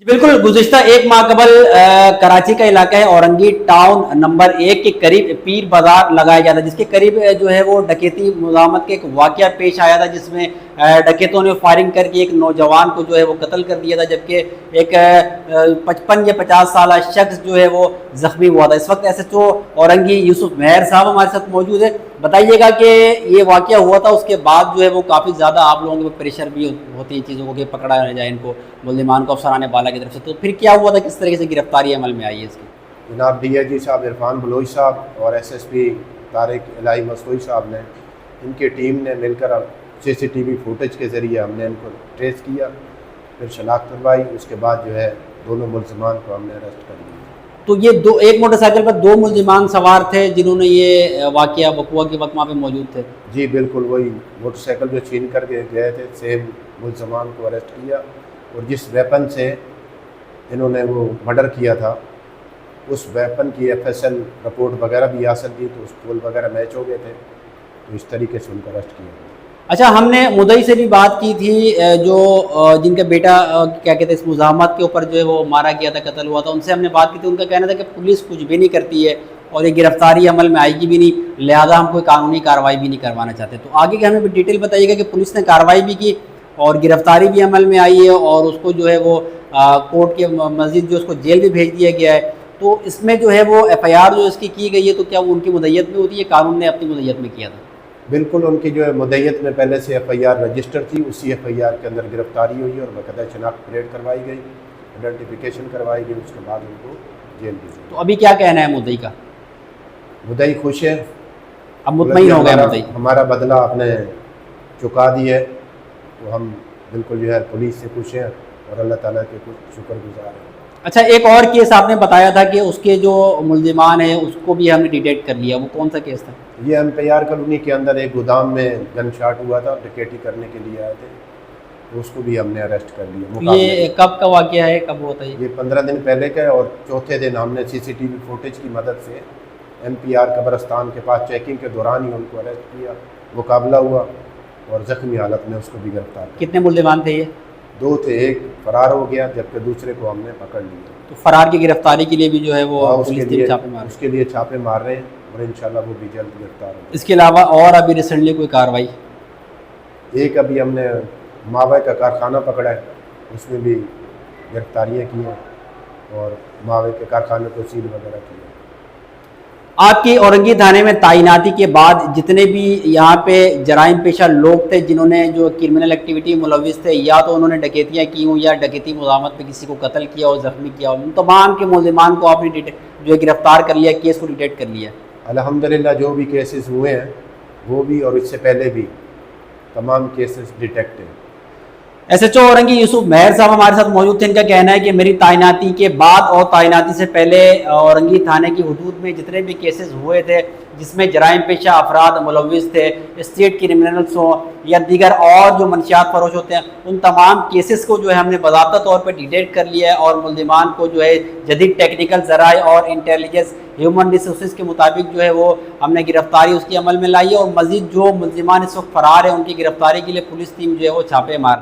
جی بالکل، گزشتہ ایک ماہ قبل کراچی کا علاقہ ہے اورنگی ٹاؤن نمبر 1 کے قریب پیر بازار لگایا جاتا ہے، جس کے قریب جو ہے وہ ڈکیتی مزاحمت کے ایک واقعہ پیش آیا تھا، جس میں ڈکیتوں نے فائرنگ کر کے ایک نوجوان کو جو ہے وہ قتل کر دیا تھا، جبکہ ایک 55 یا 50 سالہ شخص جو ہے وہ زخمی ہوا تھا۔ اس وقت ایس ایچ او اورنگی یوسف مہر صاحب ہمارے ساتھ موجود ہے۔ بتائیے گا کہ یہ واقعہ ہوا تھا، اس کے بعد جو ہے وہ کافی زیادہ آپ لوگوں کے پریشر بھی ہوتی ہے چیزوں کو کہ پکڑا نہ جائے ان کو، ملزمان کو افسران بالا کی طرف سے، تو پھر کیا ہوا تھا، کس طریقے سے گرفتاری عمل میں آئی ہے اس کی؟ جناب ڈی آئی جی صاحب عرفان بلوچ صاحب اور ایس ایس پی طارق الہی مسعود صاحب نے، ان کی ٹیم نے مل کر سی سی ٹی وی فوٹیج کے ذریعے ہم نے ان کو ٹریس کیا، پھر شناخت کروائی، اس کے بعد جو ہے دونوں ملزمان کو ہم نے اریسٹ کر لیا۔ تو یہ ایک موٹر سائیکل پر 2 ملزمان سوار تھے جنہوں نے یہ واقعہ وقوع کے وقت وہاں پہ موجود تھے؟ جی بالکل، وہی موٹر سائیکل جو چھین کر کے گئے تھے، سیم ملزمان کو اریسٹ کیا، اور جس ویپن سے انہوں نے وہ مرڈر کیا تھا اس ویپن کی ایف ایس ایل رپورٹ وغیرہ بھی حاصل کی، تو اس پول وغیرہ میچ ہو گئے تھے، تو اس طریقے سے ان کو اریسٹ کیا۔ اچھا، ہم نے مدعی سے بھی بات کی تھی جو جن کا بیٹا کیا کہتے ہیں اس مزاحمت کے اوپر جو ہے وہ مارا گیا تھا، قتل ہوا تھا، ان سے ہم نے بات کی تھی۔ ان کا کہنا تھا کہ پولیس کچھ بھی نہیں کرتی ہے اور یہ گرفتاری عمل میں آئے گی بھی نہیں، لہذا ہم کوئی قانونی کارروائی بھی نہیں کروانا چاہتے۔ تو آگے کے ہمیں بھی ڈیٹیل بتائیے گا کہ پولیس نے کارروائی بھی کی اور گرفتاری بھی عمل میں آئی ہے اور اس کو جو ہے وہ کورٹ کے مزید جو اس کو جیل بھی بھیج دیا گیا ہے، تو اس میں جو ہے وہ ایف آئی آر جو اس کی گئی ہے، تو کیا وہ ان کی مدعیت میں ہوتی ہے، قانون نے اپنی مدعیت میں کیا تھا؟ بالکل، ان کی جو ہے مدعیت میں پہلے سے ایف آئی آر رجسٹر تھی، اسی ایف آئی آر کے اندر گرفتاری ہوئی اور باقاعدہ شناخت پریڈ کروائی گئی، آئیڈینٹیفیکیشن کروائی گئی، اس کے بعد ان کو جیل بھیجا۔ تو ابھی کیا کہنا ہے مدعی کا؟ مدعی خوش ہے، اب مطمئن ہو گیا مدعی؟ ہمارا بدلہ آپ نے چکا دی ہے، تو ہم بالکل جو ہے پولیس سے خوش ہیں اور اللہ تعالیٰ کے شکر گزار ہیں۔ اچھا، ایک اور کیس آپ نے بتایا تھا کہ اس کے جو ملزمان ہیں اس کو بھی ہم نے ڈیٹیکٹ کر لیا، وہ کون سا کیس تھا؟ یہ ایم پی آر کالونی کے اندر ایک گودام میں گن شاٹ ہوا تھا، ڈکیٹی کرنے کے لیے آئے تھے، تو اس کو بھی ہم نے اریسٹ کر لیا۔ یہ کب کا واقعہ ہے، کب ہوتا ہے یہ 15 دن پہلے کا ہے، اور چوتھے دن ہم نے سی سی ٹی وی فوٹیج کی مدد سے ایم پی آر قبرستان کے پاس چیکنگ کے دوران ہی ان کو اریسٹ کیا، مقابلہ ہوا اور زخمی حالت میں اس کو بھی گرفتار کیا۔ کتنے ملزمان تھے یہ؟ 2 تھے، ایک فرار ہو گیا جبکہ دوسرے کو ہم نے پکڑ لیا۔ تو فرار کی گرفتاری کے لیے بھی جو ہے وہ اس کے لیے چھاپے مار رہے ہیں اور انشاءاللہ وہ بھی جلد گرفتار ہوں گے۔ اس کے علاوہ اور ابھی ریسنٹلی کوئی کارروائی؟ ایک ابھی ہم نے ماوے کا کارخانہ پکڑا ہے، اس میں بھی گرفتاریاں کی ہیں اور ماوے کے کارخانے کو سیل وغیرہ کی ہے۔ آپ کی اورنگی تھانے میں تعیناتی کے بعد جتنے بھی یہاں پہ جرائم پیشہ لوگ تھے جنہوں نے جو کرمنل ایکٹیویٹی ملوث تھے، یا تو انہوں نے ڈکیتیاں کی ہوں یا ڈکیتی مزاحمت پہ کسی کو قتل کیا ہو، زخمی کیا ہو، ان تمام کے ملزمان کو آپ نے جو ہے گرفتار کر لیا، کیس کو ڈیٹیکٹ کر لیا؟ الحمدللہ جو بھی کیسز ہوئے ہیں وہ بھی اور اس سے پہلے بھی تمام کیسز ڈیٹیکٹ ہیں۔ ایس ایچ او اورنگی یوسف مہر صاحب ہمارے ساتھ موجود تھے۔ ان کا کہنا ہے کہ میری تعیناتی کے بعد اور تعیناتی سے پہلے اورنگی تھانے کی حدود میں جتنے بھی کیسز ہوئے تھے جس میں جرائم پیشہ افراد ملوث تھے، اسٹیٹ کرمنلز ہوں یا دیگر اور جو منشیات فروش ہوتے ہیں، ان تمام کیسز کو جو ہے ہم نے باضابطہ طور پر ڈیٹیکٹ کر لیا ہے اور ملزمان کو جو ہے جدید ٹیکنیکل ذرائع اور انٹیلیجنس ہیومن ریسورسز کے مطابق جو ہے وہ ہم نے گرفتاری اس کی عمل میں لائی ہے، اور مزید جو ملزمان اس وقت فرار ہیں ان کی گرفتاری کے لیے پولیس ٹیم جو ہے وہ چھاپے مار